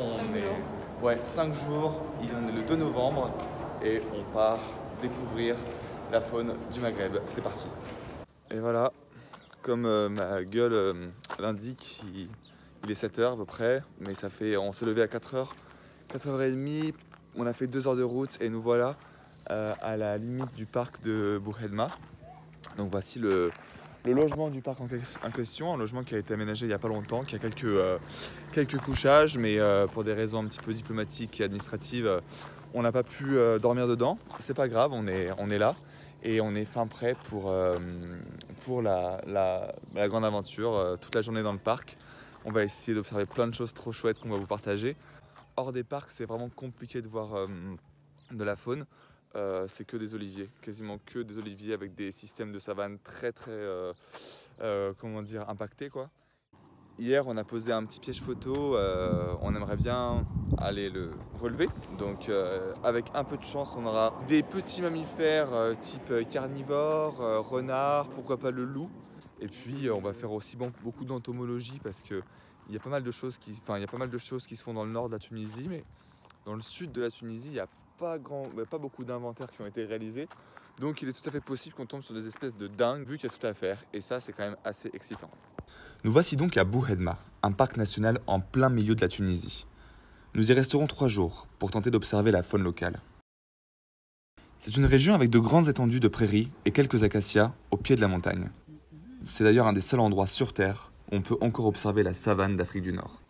on est... Ouais, 5 jours, on est le 2 novembre et on part découvrir la faune du Maghreb. C'est parti. Et voilà, comme ma gueule l'indique, il est 7h à peu près, mais on s'est levé à 4h, 4h30, on a fait 2 heures de route et nous voilà à la limite du parc de Bouhedma. Donc voici le logement du parc en question, un logement qui a été aménagé il n'y a pas longtemps, qui a quelques couchages, mais pour des raisons un petit peu diplomatiques et administratives, on n'a pas pu dormir dedans. C'est pas grave, on est là et on est fin prêt pour la grande aventure, toute la journée dans le parc. On va essayer d'observer plein de choses trop chouettes qu'on va vous partager. Hors des parcs, c'est vraiment compliqué de voir de la faune. C'est que des oliviers, quasiment que des oliviers avec des systèmes de savane très comment dire, impactés quoi. Hier on a posé un petit piège photo, on aimerait bien aller le relever. Donc avec un peu de chance on aura des petits mammifères type carnivore, renard, pourquoi pas le loup. Et puis on va faire aussi beaucoup d'entomologie parce que il y a pas mal de choses qui se font dans le nord de la Tunisie, mais dans le sud de la Tunisie, il n'y a pas beaucoup d'inventaires qui ont été réalisés. Donc il est tout à fait possible qu'on tombe sur des espèces de dingues vu qu'il y a tout à faire. Et ça, c'est quand même assez excitant. Nous voici donc à Bouhedma, un parc national en plein milieu de la Tunisie. Nous y resterons 3 jours pour tenter d'observer la faune locale. C'est une région avec de grandes étendues de prairies et quelques acacias au pied de la montagne. C'est d'ailleurs un des seuls endroits sur Terre où on peut encore observer la savane d'Afrique du Nord.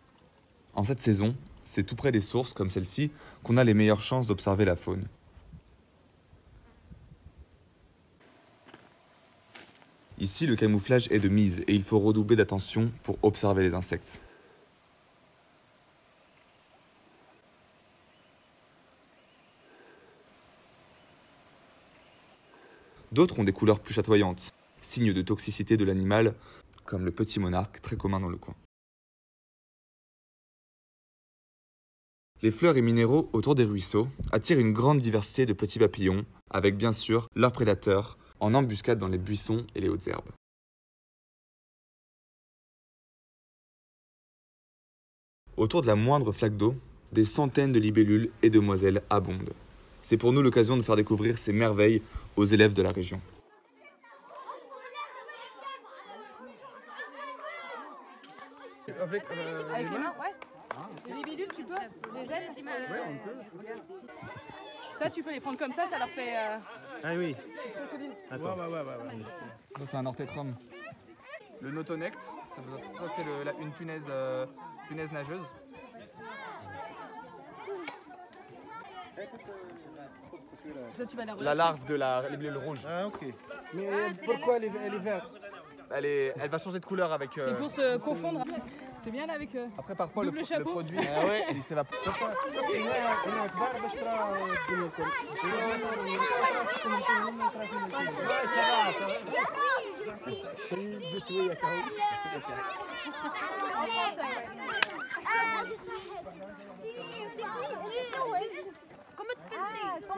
En cette saison, c'est tout près des sources comme celle-ci qu'on a les meilleures chances d'observer la faune. Ici, le camouflage est de mise et il faut redoubler d'attention pour observer les insectes. D'autres ont des couleurs plus chatoyantes, signe de toxicité de l'animal, comme le petit monarque très commun dans le coin. Les fleurs et minéraux autour des ruisseaux attirent une grande diversité de petits papillons, avec bien sûr leurs prédateurs, en embuscade dans les buissons et les hautes herbes. Autour de la moindre flaque d'eau, des centaines de libellules et demoiselles abondent. C'est pour nous l'occasion de faire découvrir ces merveilles aux élèves de la région. Avec les mains, ouais. Les libellules, tu peux. Les ailes, ouais, on peut. Ça, tu peux les prendre comme ça leur fait. Ah oui. Attends. Ouais. Ça, c'est un orthétrum. Le notonect, ça c'est une punaise nageuse. Ça, tu vas la larve de la libellule rouge. Ah, ok. Mais pourquoi elle est verte? Elle va changer de couleur avec... C'est pour se confondre. T'es bien là avec Après, parfois, le produit il s'évapore.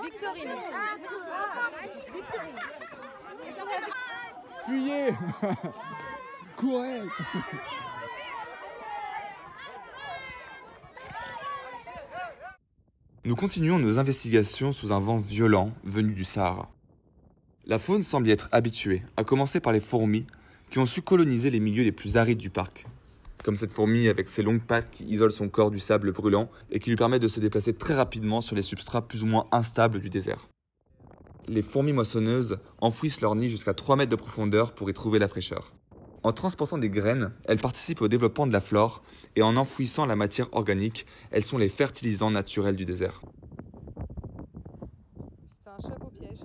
Victorine. Victorine. Fuyez. Courez. Nous continuons nos investigations sous un vent violent venu du Sahara. La faune semble y être habituée, à commencer par les fourmis qui ont su coloniser les milieux les plus arides du parc. Comme cette fourmi avec ses longues pattes qui isolent son corps du sable brûlant et qui lui permet de se déplacer très rapidement sur les substrats plus ou moins instables du désert. Les fourmis moissonneuses enfouissent leur nid jusqu'à 3 mètres de profondeur pour y trouver la fraîcheur. En transportant des graines, elles participent au développement de la flore et en enfouissant la matière organique, elles sont les fertilisants naturels du désert. C'est un chapeau piège.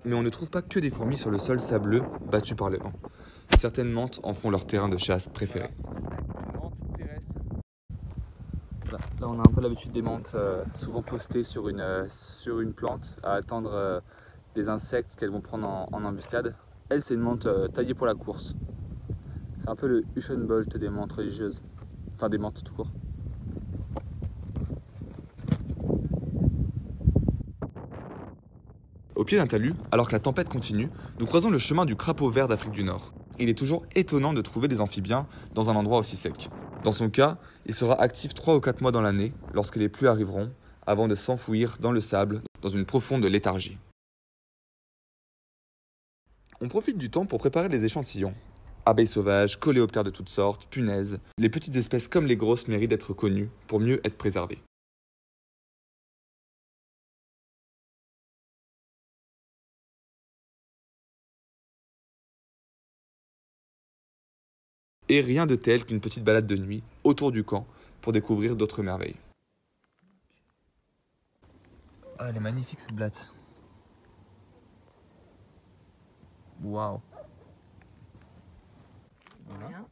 Mais on ne trouve pas que des fourmis sur le sol sableux battu par le vent. Certaines mantes en font leur terrain de chasse préféré. Une mante terrestre. Voilà. Là on a un peu l'habitude des mantes souvent postées sur une plante à attendre des insectes qu'elles vont prendre en embuscade. Elle c'est une mante taillée pour la course. C'est un peu le Usain Bolt des mantes religieuses. Enfin des mantes tout court. Au pied d'un talus, alors que la tempête continue, nous croisons le chemin du crapaud vert d'Afrique du Nord. Il est toujours étonnant de trouver des amphibiens dans un endroit aussi sec. Dans son cas, il sera actif 3 ou 4 mois dans l'année, lorsque les pluies arriveront, avant de s'enfouir dans le sable, dans une profonde léthargie. On profite du temps pour préparer les échantillons. Abeilles sauvages, coléoptères de toutes sortes, punaises, les petites espèces comme les grosses méritent d'être connues pour mieux être préservées. Et rien de tel qu'une petite balade de nuit autour du camp pour découvrir d'autres merveilles. Ah, elle est magnifique cette blatte. Waouh. Voilà.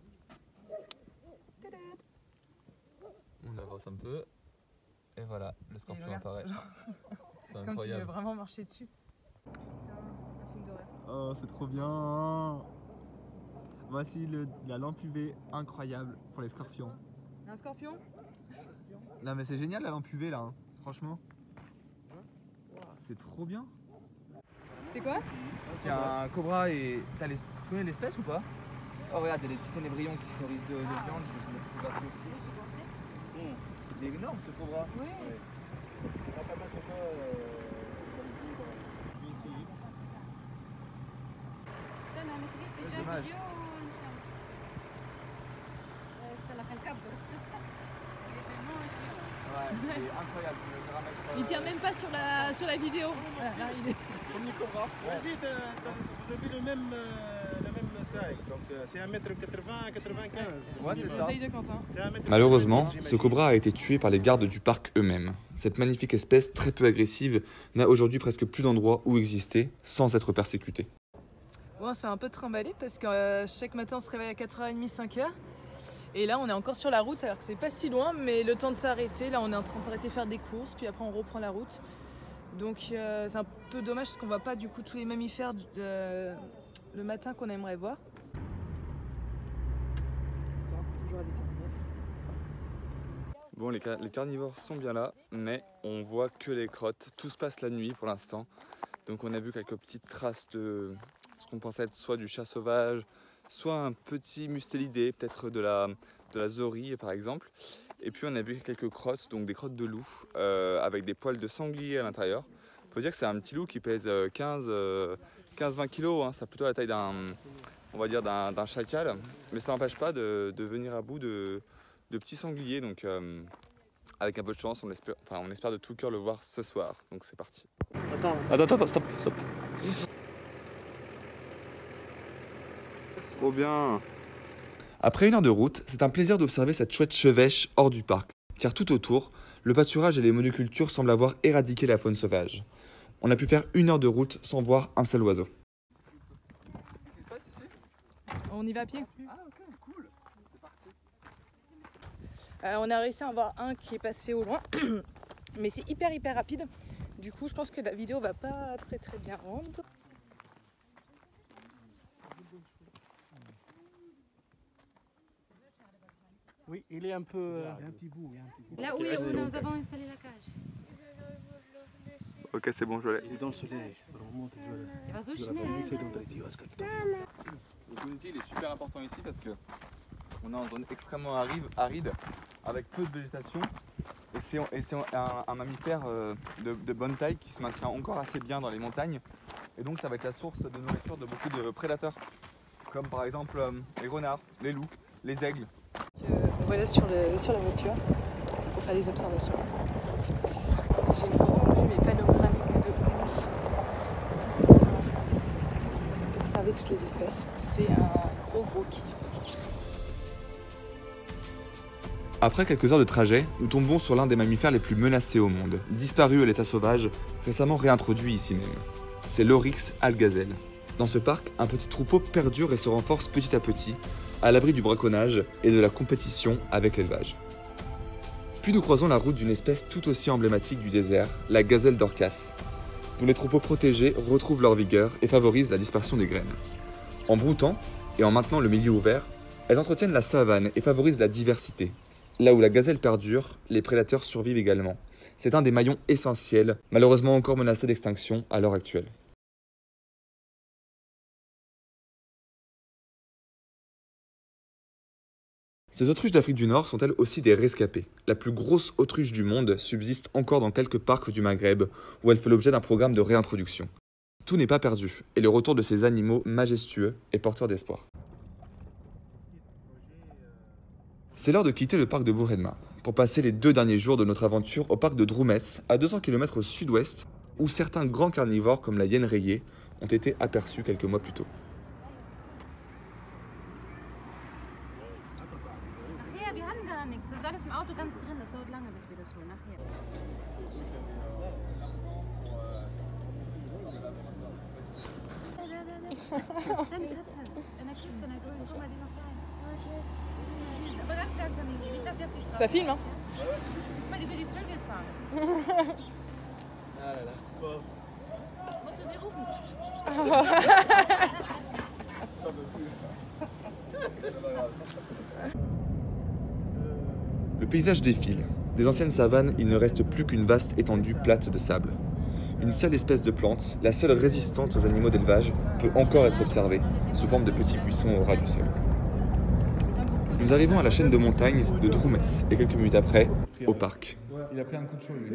On avance un peu. Et voilà, le scorpion apparaît. C'est incroyable. Comme tu veux vraiment marcher dessus. Putain, un film d'horreur. Oh, c'est trop bien. Voici la lampe UV incroyable pour les scorpions. Un scorpion? Non mais c'est génial la lampe UV là, hein. Franchement. C'est trop bien. C'est quoi? C'est un cobra et... Tu connais l'espèce ou pas? Oh regarde, il y a des petits ténébrions qui se nourrissent de viande, je vais se mettre aussi. Il est énorme ce cobra. Oui. C'est dommage. Ouais, c'est incroyable. Il tient même pas sur la vidéo. Voilà, là, il est... Comme le cobra. Vas-y, vous avez la même taille. Donc c'est 1m80 à 95. Ouais, c'est la ça. taille de Quentin. Malheureusement, ce cobra a été tué par les gardes du parc eux-mêmes. Cette magnifique espèce très peu agressive n'a aujourd'hui presque plus d'endroit où exister sans être persécutée. Bon, on se fait un peu trimballer parce que chaque matin on se réveille à 4h30, 5h. Et là on est encore sur la route alors que c'est pas si loin, mais le temps de s'arrêter, là on est en train de s'arrêter faire des courses, puis après on reprend la route. Donc c'est un peu dommage parce qu'on voit pas du coup tous les mammifères le matin qu'on aimerait voir. Toujours avec Bon, les carnivores sont bien là, mais on voit que les crottes. Tout se passe la nuit pour l'instant. Donc on a vu quelques petites traces de ce qu'on pensait être soit du chat sauvage, soit un petit mustélidé, peut-être de la zorie par exemple. Et puis on a vu quelques crottes, donc des crottes de loup, avec des poils de sanglier à l'intérieur. Il faut dire que c'est un petit loup qui pèse 15-20 kg, hein. C'est plutôt la taille d'un chacal, mais ça n'empêche pas de venir à bout de petits sangliers. Donc avec un peu de chance, on espère de tout cœur le voir ce soir. Donc c'est parti. Attends, stop. Trop bien. Après 1 heure de route, c'est un plaisir d'observer cette chouette chevêche hors du parc, car tout autour, le pâturage et les monocultures semblent avoir éradiqué la faune sauvage. On a pu faire 1 heure de route sans voir un seul oiseau. Qu'est-ce qui se passe ici? On y va à pied. Ah ok, cool. C'est parti. On a réussi à en voir un qui est passé au loin, mais c'est hyper rapide. Du coup je pense que la vidéo va pas très bien rendre. Oui, il est un peu... un petit bout. Là où nous avons installé la cage. Ok, c'est bon, je l'ai. Il est dans le soleil. Il va Le community, il est super important ici parce que on est en zone extrêmement aride avec peu de végétation et c'est un mammifère de bonne taille qui se maintient encore assez bien dans les montagnes et donc ça va être la source de nourriture de beaucoup de prédateurs comme par exemple les renards, les loups, les aigles. Voilà sur la voiture pour faire des observations. J'ai une grande vue mais panoramique de ouf. Observer toutes les espèces, c'est un gros kiff. Après quelques heures de trajet, nous tombons sur l'un des mammifères les plus menacés au monde, disparu à l'état sauvage, récemment réintroduit ici même. C'est l'Oryx algazelle. Dans ce parc, un petit troupeau perdure et se renforce petit à petit, à l'abri du braconnage et de la compétition avec l'élevage. Puis nous croisons la route d'une espèce tout aussi emblématique du désert, la gazelle d'Orcas, dont les troupeaux protégés retrouvent leur vigueur et favorisent la dispersion des graines. En broutant et en maintenant le milieu ouvert, elles entretiennent la savane et favorisent la diversité. Là où la gazelle perdure, les prédateurs survivent également. C'est un des maillons essentiels, malheureusement encore menacé d'extinction à l'heure actuelle. Ces autruches d'Afrique du Nord sont elles aussi des rescapées. La plus grosse autruche du monde subsiste encore dans quelques parcs du Maghreb où elle fait l'objet d'un programme de réintroduction. Tout n'est pas perdu et le retour de ces animaux majestueux est porteur d'espoir. C'est l'heure de quitter le parc de Bourredma pour passer les 2 derniers jours de notre aventure au parc de Droumès, à 200 km au sud-ouest, où certains grands carnivores comme la hyène rayée ont été aperçus quelques mois plus tôt. Ja, wir haben gar nichts. Das ist alles im Auto ganz drin. Das dauert lange, bis wir das holen. Nachher. Deine Katze. In der Kiste, in der Grünen. Guck mal, die ist noch klein. Süß, aber ganz langsam, Mimi. Nicht, dass sie auf die Straße. Ça filme, hein? Guck mal, die will die Vögel fangen. Musst du sie rufen? Le paysage défile. Des anciennes savanes, il ne reste plus qu'une vaste étendue plate de sable. Une seule espèce de plante, la seule résistante aux animaux d'élevage, peut encore être observée, sous forme de petits buissons au ras du sol. Nous arrivons à la chaîne de montagnes de Droumès, et quelques minutes après, au parc. Il a pris un coup de chaud, lui.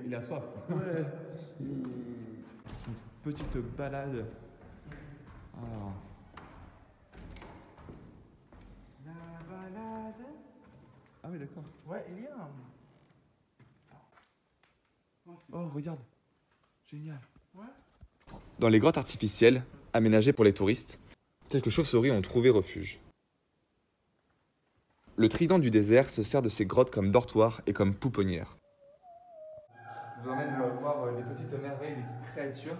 Il a soif. Une petite balade. Alors. La balade. Ah oui, d'accord. Ouais, il y a un. Oh, regarde. Génial. Dans les grottes artificielles, aménagées pour les touristes, quelques chauves-souris ont trouvé refuge. Le trident du désert se sert de ces grottes comme dortoir et comme pouponnière. Je vous emmène voir des petites merveilles, des petites créatures.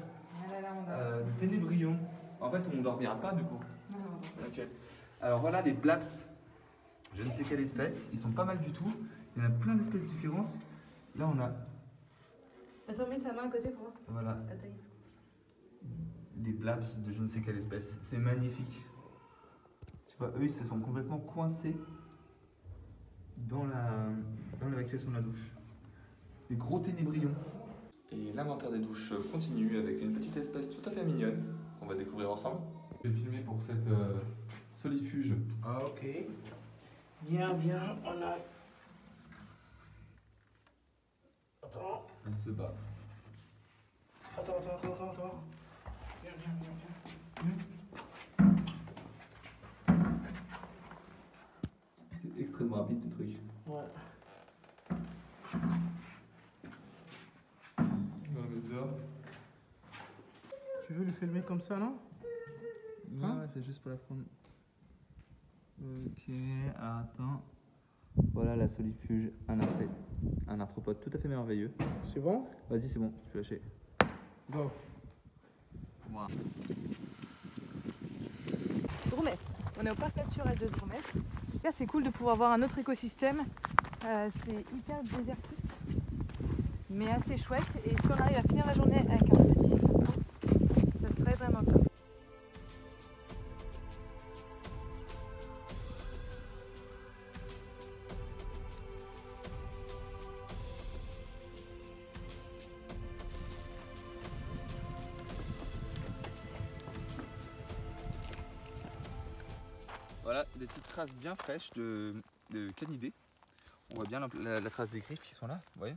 Des ténébrions. En fait, on ne dormira pas du coup. Ok. Alors voilà les blaps. Je ne sais quelle espèce. Ils sont pas mal du tout. Il y en a plein d'espèces différentes. Là, on a. Attends, mets ta main à côté pour voir Voilà. la taille. Des blaps de je ne sais quelle espèce. C'est magnifique. Tu vois, eux, ils se sont complètement coincés dans l'évacuation de la douche. Des gros ténébrions. Et l'inventaire des douches continue avec une petite espèce tout à fait mignonne qu'on va découvrir ensemble. Je vais filmer pour cette solifuge. Ah, ok. Viens, viens, on a. Attends, Elle se bat. attends. Viens. C'est extrêmement rapide ce truc. Ouais. On va le mettre dehors. Tu veux le filmer comme ça, non? Non, ouais, c'est juste pour la prendre. Ok, alors attends. Voilà la solifuge, un arthropode tout à fait merveilleux. C'est bon? Vas-y, c'est bon, tu peux lâcher. Go. Voilà. Droumès. On est au parc naturel de Droumès. Là, c'est cool de pouvoir voir un autre écosystème. C'est hyper désertique, mais assez chouette. Et si on arrive à finir la journée avec un petit site, ça serait vraiment top. Voilà, des petites traces bien fraîches de canidés. On voit bien la trace des griffes qui sont là, vous voyez.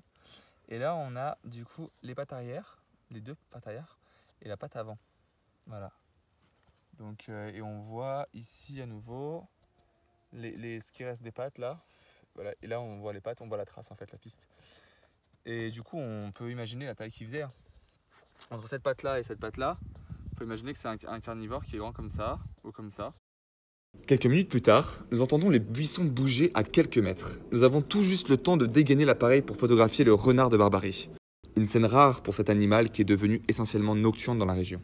Et là, on a du coup les pattes arrière, les 2 pattes arrière et la patte avant. Voilà. Donc, et on voit ici à nouveau ce qui reste des pattes là. Voilà. Et là, on voit les pattes, on voit la trace en fait, la piste. Et du coup, on peut imaginer la taille qu'il faisait. Entre cette patte là et cette patte là, il faut imaginer que c'est un carnivore qui est grand comme ça ou comme ça. Quelques minutes plus tard, nous entendons les buissons bouger à quelques mètres. Nous avons tout juste le temps de dégainer l'appareil pour photographier le renard de Barbarie. Une scène rare pour cet animal qui est devenu essentiellement nocturne dans la région.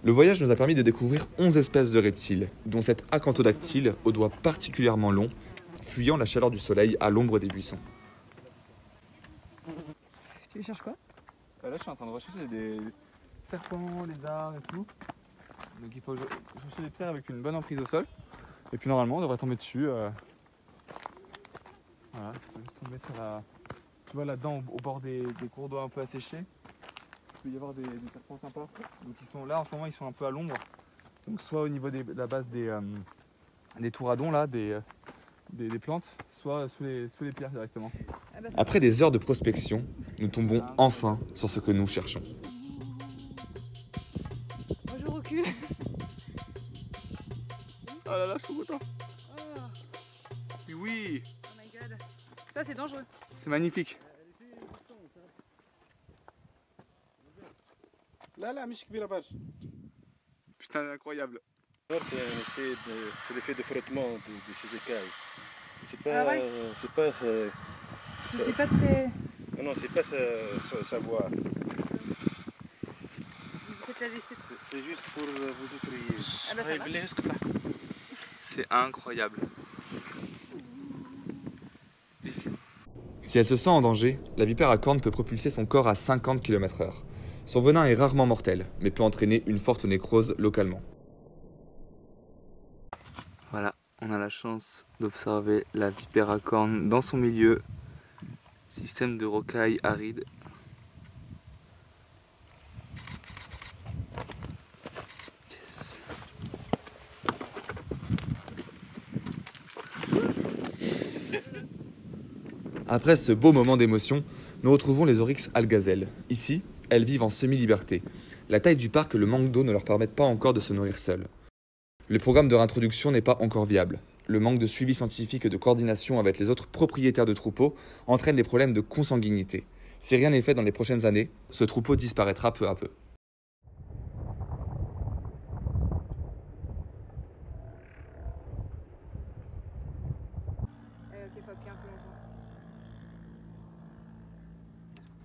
Le voyage nous a permis de découvrir 11 espèces de reptiles, dont cet acanthodactyle aux doigts particulièrement longs, fuyant la chaleur du soleil à l'ombre des buissons. Tu cherches quoi? Là, je suis en train de rechercher des serpents, lézards et tout. Donc il faut chercher des pierres avec une bonne emprise au sol. Et puis normalement, on devrait tomber dessus. Voilà, je peux juste tomber sur la. Tu vois là-dedans, au bord des cours d'eau un peu asséchés. Il peut y avoir des serpents sympas. Donc ils sont là en ce moment, ils sont un peu à l'ombre. Donc soit au niveau de la base des touradons là, des plantes, soit sous les pierres directement. Ah bah, Après des heures de prospection, nous tombons enfin sur ce que nous cherchons. moi je recule. Oh là là, je suis content. Oh, Oui, oh my god. Ça c'est dangereux. c'est magnifique. لا مش كبيرة برشا. Putain, incroyable. C'est l'effet de frottement de ces écailles. C'est Ah pas, ouais. c'est pas, Je suis pas très. non, c'est pas savoir. Peut-être la laisser trop. C'est juste pour vous effrayer. Ah bah ça va. C'est incroyable. Si elle se sent en danger, la vipère à cornes peut propulser son corps à 50 km/h. Son venin est rarement mortel, mais peut entraîner une forte nécrose localement. Voilà, on a la chance d'observer la vipère à cornes dans son milieu. Système de rocailles arides. Yes. Après ce beau moment d'émotion, nous retrouvons les oryx algazelles. Ici, elles vivent en semi-liberté. La taille du parc et le manque d'eau ne leur permettent pas encore de se nourrir seules. Le programme de réintroduction n'est pas encore viable. Le manque de suivi scientifique et de coordination avec les autres propriétaires de troupeaux entraîne des problèmes de consanguinité. Si rien n'est fait dans les prochaines années, ce troupeau disparaîtra peu à peu. Ok, faut appuyer un peu longtemps.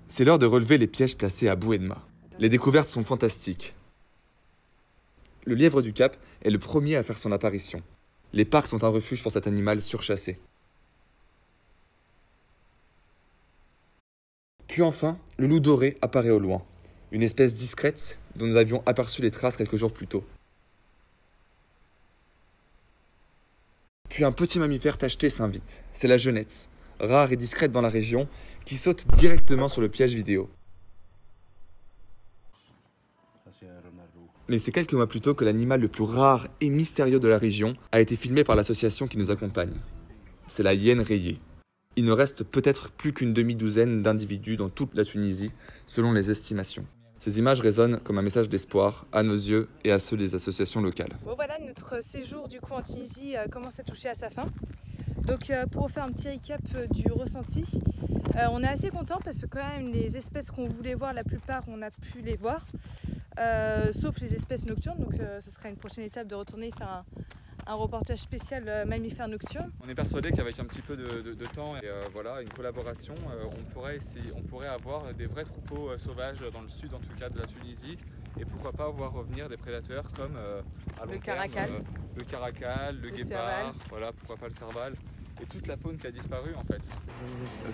C'est l'heure de relever les pièges placés à Bouedma. Les découvertes sont fantastiques. Le lièvre du Cap est le premier à faire son apparition. Les parcs sont un refuge pour cet animal surchassé. Puis enfin, le loup doré apparaît au loin, une espèce discrète dont nous avions aperçu les traces quelques jours plus tôt. Puis un petit mammifère tacheté s'invite, c'est la jeunette, rare et discrète dans la région, qui saute directement sur le piège vidéo. Mais c'est quelques mois plus tôt que l'animal le plus rare et mystérieux de la région a été filmé par l'association qui nous accompagne. C'est la hyène rayée. Il ne reste peut-être plus qu'une demi-douzaine d'individus dans toute la Tunisie, selon les estimations. Ces images résonnent comme un message d'espoir à nos yeux et à ceux des associations locales. Bon voilà, notre séjour du coup en Tunisie commence à toucher à sa fin. Donc pour vous faire un petit récap du ressenti, on est assez content parce que quand même les espèces qu'on voulait voir, la plupart on a pu les voir, sauf les espèces nocturnes. Donc ça sera une prochaine étape de retourner faire un reportage spécial mammifères nocturnes. On est persuadé qu'avec un petit peu de temps et voilà, une collaboration, on pourrait avoir des vrais troupeaux sauvages dans le sud en tout cas de la Tunisie. Et pourquoi pas voir revenir des prédateurs comme à long Le terme, caracal. le caracal, le guépard, serval. voilà, pourquoi pas le serval, et toute la faune qui a disparu en fait.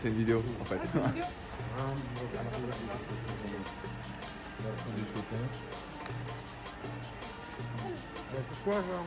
C'est une vidéo en fait. Pourquoi genre